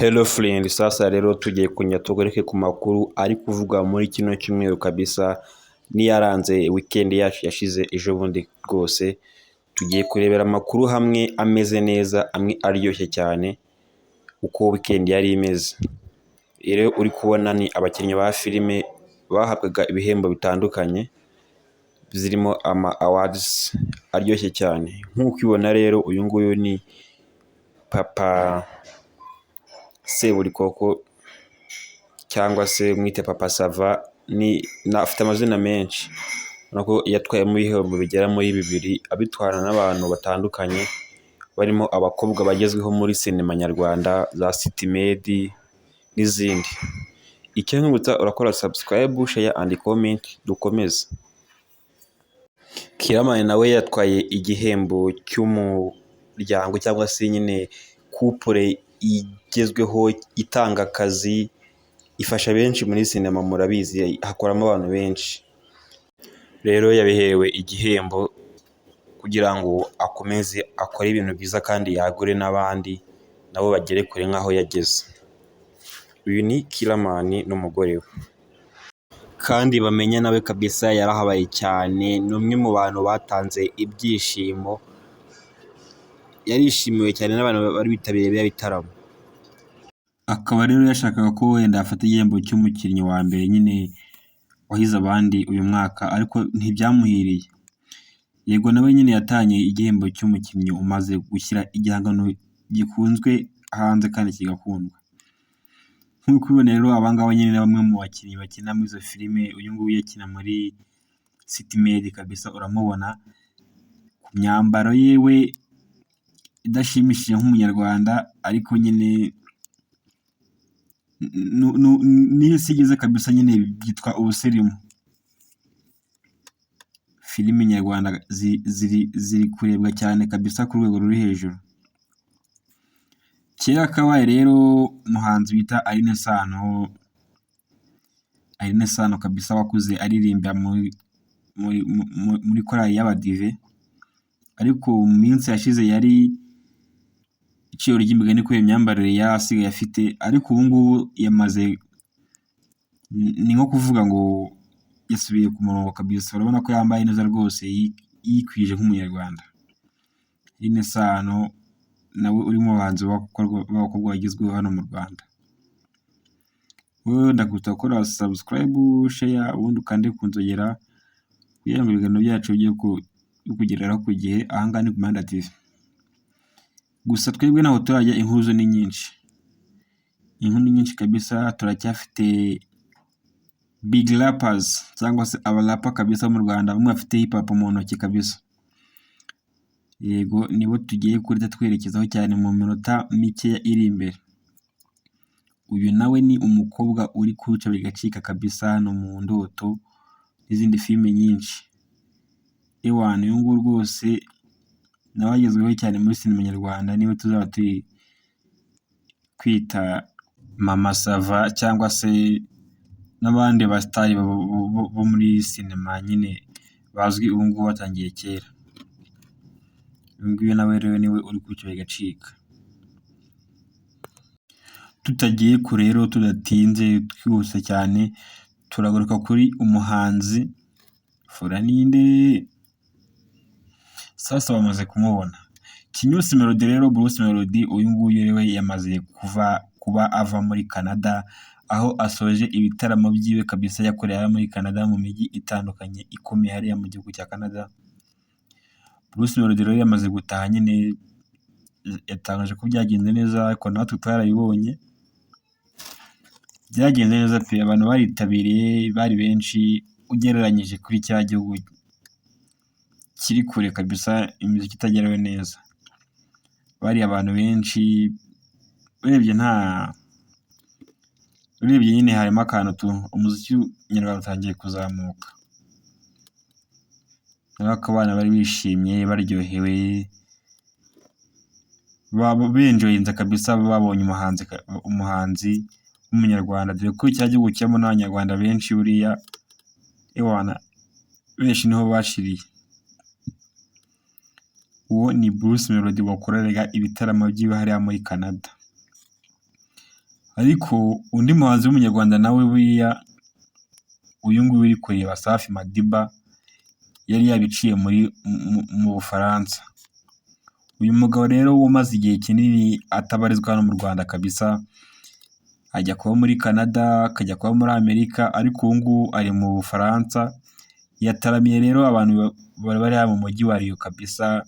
Hello friend, sasa rero tugiye kunya tugaruke ku makuru ari kuvuga muri kino cyumweru kabisa niyaranze weekend yacu yashize ejo bundi rwose. Tugiye kurebera amakuru hamwe ameze neza, amwe aryoshye cyane uko weekend yari imeze. Rero uri kubona ni abakinnyi ba filime bahabwaga ibihembo bitandukanye zirimo ama awards aryoshye cyane. Nk'uko ubibona rero uyu nguyu ni Papa Seburikoko cyangwa se mwite Papa Sava, afite amazina menshi. Urabona ko yatwayemo ibihembo bigera muri bibiri, abitwara n'abantu batandukanye barimo abakobwa bagezweho muri sinema nyarwanda za City Med n'izindi. Icyo nkibutsa urakora subscribe, share and comment dukomeze. Kiramani nawe yatwaye igihembo cy'umuryango cyangwa se nyine couple igezweho itanga akazi, ifasha benshi muri sinema, murabizi hakoramo abantu benshi. Rero yabiherewe igihembo kugira ngo akomeze akore ibintu byiza kandi yagure n'abandi nabo bagere kure nk'aho yageze. Uyu ni Kiramani n'umugore we kandi bamenye nawe kabisa, yarahabaye cyane. Ni umwe mu bantu batanze ibyishimo, yarishimiwe cyane n'abantu bari bitabiriye bya bitaramo. Akaba rero yashakaga ko wenda afata igihembo cy'umukinnyi wa mbere nyine wahize abandi uyu mwaka, ariko ntibyamuhiriye. Yego nawe nyine yatanye igihembo cy'umukinnyi umaze gushyira igihangano gikunzwe hanze kandi kigakundwa. Nk'uko ubibona rero aba ngaba nyine ni bamwe mu bakinnyi bakina muri izo filime. Uyu nguyu akina muri City Med kabisa, uramubona ku myambaro yewe idashimishije nk'umunyarwanda, ariko nyine niyo sigeze kabisa, nyine byitwa ubusirimu. Filime nyarwanda ziri kurebwa cyane kabisa ku rwego ruri hejuru. Kera kabaye rero umuhanzi bita Aline Sano kabisa, wakuze aririmba muri korali y'abadive, ariko mu minsi yashize yari iciro ry'imigani kubera imyambarire yari asigaye afite, ariko ubu ngubu yamaze, ni nko kuvuga ngo yasubiye ku murongo kabisa. Urabona ko yambaye neza rwose, yikwije nk'umunyarwanda. Aline Sano nawe uri mu bahanzi b'abakobwa bagezweho hano mu Rwanda. Wowe ndakwita gukora subscribe, share, ubundi ukande ku nzogera kugira ngo ibiganiro byacu bijye bikugereraho ku gihe. Aha ngaha ni ku Mihanda TV. Gusa twebwe ntaho turajya, inkuru ni nyinshi. Inkuru ni nyinshi kabisa. Turacyafite big rappers cyangwa se abarapa kabisa mu Rwanda, bamwe bafite hip hop mu ntoki kabisa. Yego nibo tugiye kurya twerekezaho cyane mu minota mikeya iri imbere. Uyu nawe ni umukobwa uri kuca bigacika kabisa hano mu Ndoto n'izindi filime nyinshi. Ewana uyu nguyu rwose nawe agezweho cyane muri sinema nyarwanda, niwe tuzaba turi kwita Mama Sava cyangwa se n'abandi basitari bo muri sinema nyine bazwi ubu ngubu batangiye kera. Uyu nguyu nawe rero niwe uri kuca bigacika. Tutagiye kure rero, tudatinze, twihuse cyane, turagaruka kuri umuhanzi Furaninde. Sasa bamaze kumubona. Kinyusi Melody rero, Bruce Melody, uyu nguyu rero yamaze kuba ava muri Canada, aho asoje ibitaramo byiwe kabisa yakoreye muri Canada mu mijyi itandukanye ikomeye hariya mu gihugu cya Canada. Bruce Melody rero yamaze gutaha nyine, yatangaje ko byagenze neza, ariko natwe twarabibonye byagenze neza pe. Abantu baritabiriye bari benshi ugereranyije kuri cya gihugu kiri kure kabisa, imiziki itagerawe neza. Bari abantu benshi, urebye nyine harimo akantu umuziki nyarwanda utangiye kuzamuka. Urabona ko abana bari bishimye, baryohewe, benjoyinze kabisa, babonye umuhanzi w'umunyarwanda, dore ko cya gihugu kibamo n'abanyarwanda benshi. Buriya ewana benshi niho bashiriye. Uwo ni Bruce Melody wakoreraga ibitaramo byiwe hariya muri Canada. ariko undi muhanzi w'umunyarwanda nawe buriya uyu nguyu uri kureba Safi Madiba yari yabiciye mu Bufaransa. Uyu mugabo rero umaze igihe kinini atabarizwa hano mu Rwanda kabisa, ajya kuba muri Canada, akajya kuba muri Amerika, ariko ubu ngubu ari mu Bufaransa. Yataramiye rero abantu bari mu mujyi wa Rio kabisa.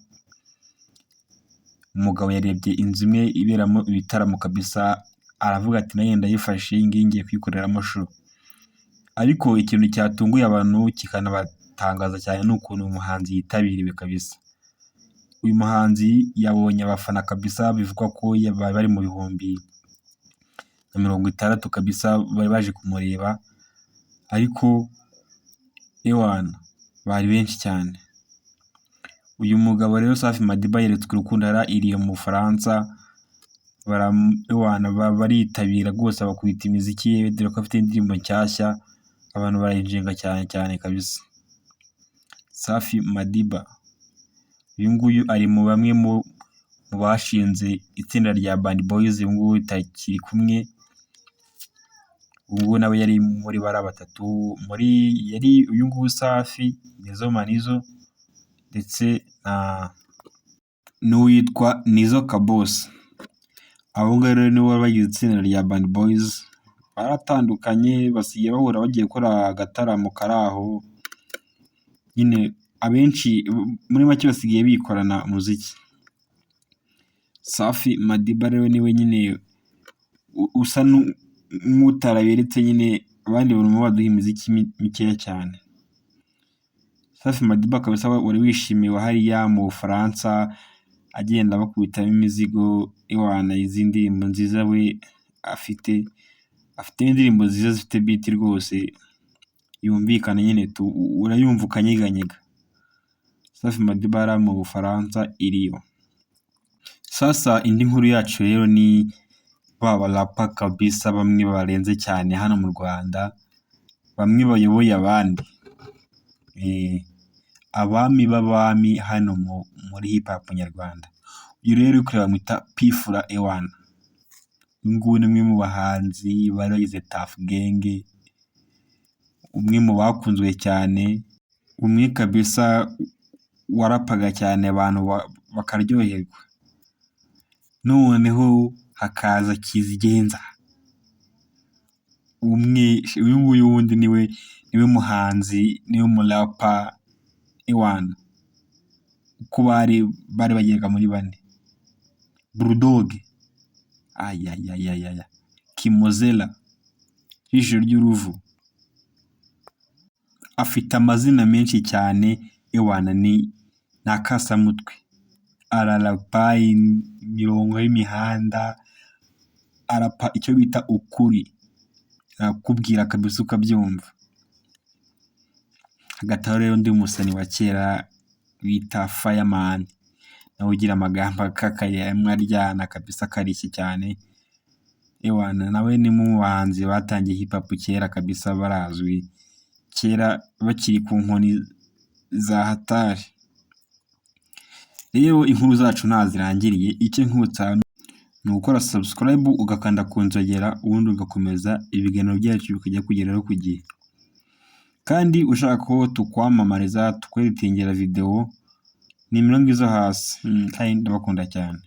Umugabo yarebye inzu imwe iberamo ibitaramo kabisa, aravuga ati nanjye ndayifashe, iyi ngiyi ngiye kuyikoreramo show. Ariko ikintu cyatunguye abantu kikanabatangaza cyane ni ukuntu uyu muhanzi yitabiriwe kabisa. Uyu muhanzi yabonye abafana kabisa, bivugwa ko bari mu bihumbi nka 60 kabisa, bari baje kumureba, ariko ewana bari benshi cyane. Uyu mugabo rero Safi Madiba yeretswe urukundo iriyo mu Bufaransa, baritabira rwose, bakubita imiziki ye, dore ko afite indirimbo nshyashya, abantu barayinjenga cyane cyane kabisa. Safi Madiba uyu nguyu ari mu bamwe mu bashinze itsinda rya Urban Boys, uyu nguyu itakiri kumwe. Ubu nawe yari muri bara batatu, yari uyu nguyu Safi, Nizo Manizo ndetse n'uwitwa Nizo Kabos. Abo ngabo rero nibo bagize itsinda rya Urban Boys, baratandukanye, basigaye bahura bagiye gukora agataramo kari aho nyine. Abenshi muri make basigaye bikorana umuziki. Safi Madiba rero niwe nyine usa nk'utaraberetse nyine, abandi barimo baduha imiziki mikeya cyane. Safi Madiba kabisa wari wishimiwe hariya mu Bufaransa, agenda bakubitamo imizigo, ewana izi ndirimbo nziza we afite indirimbo nziza zifite beat rwose yumvikana nyine, urayumva ukanyeganyega. Safi Madiba ari mu Bufaransa iriyo. Sasa indi nkuru yacu rero ni barapa kabisa, bamwe barenze cyane hano mu Rwanda, bamwe bayoboye abandi, abami b'abami hano muri hip hop nyarwanda. Uyu rero uri kureba bamwita P Fla ewana. Uyu nguyu ni umwe mu bahanzi bari bagize Tuff Gang, umwe mu bakunzwe cyane, umwe kabisa warapaga cyane abantu bakaryoherwa. Noneho hakaza Kizigenza, uyu nguyu wundi niwe muhanzi, niwe murapa ewana. Uko bari bageraga muri bane: Bulldog, Kimozela, Ijisho ry'Uruvu, afite amazina menshi cyane ewana, ni akasamutwe. Ararapa imirongo y'imihanda, arapa icyo bita ukuri, arakubwira kabisa ukabyumva. Hagati aho rero undi musani wa kera bita Fireman, nawe ugira amagambo akakaye aryana kabisa, akarishye cyane ewana. Nawe ni mu bahanzi batangiye hip hop kera kabisa, barazwi kera bakiri ku nkoni za hatari. Rero inkuru zacu ntazirangiriye, icyo nkutsa ni ugukora subscribe, ugakanda ku nzogera, ubundi ugakomeza ibiganiro byacu bikajya kugeraho ku gihe. Kandi ushaka ko tukwamamariza, tukweditingera video, nimero ngizo hasi. Kandi ndabakunda cyane.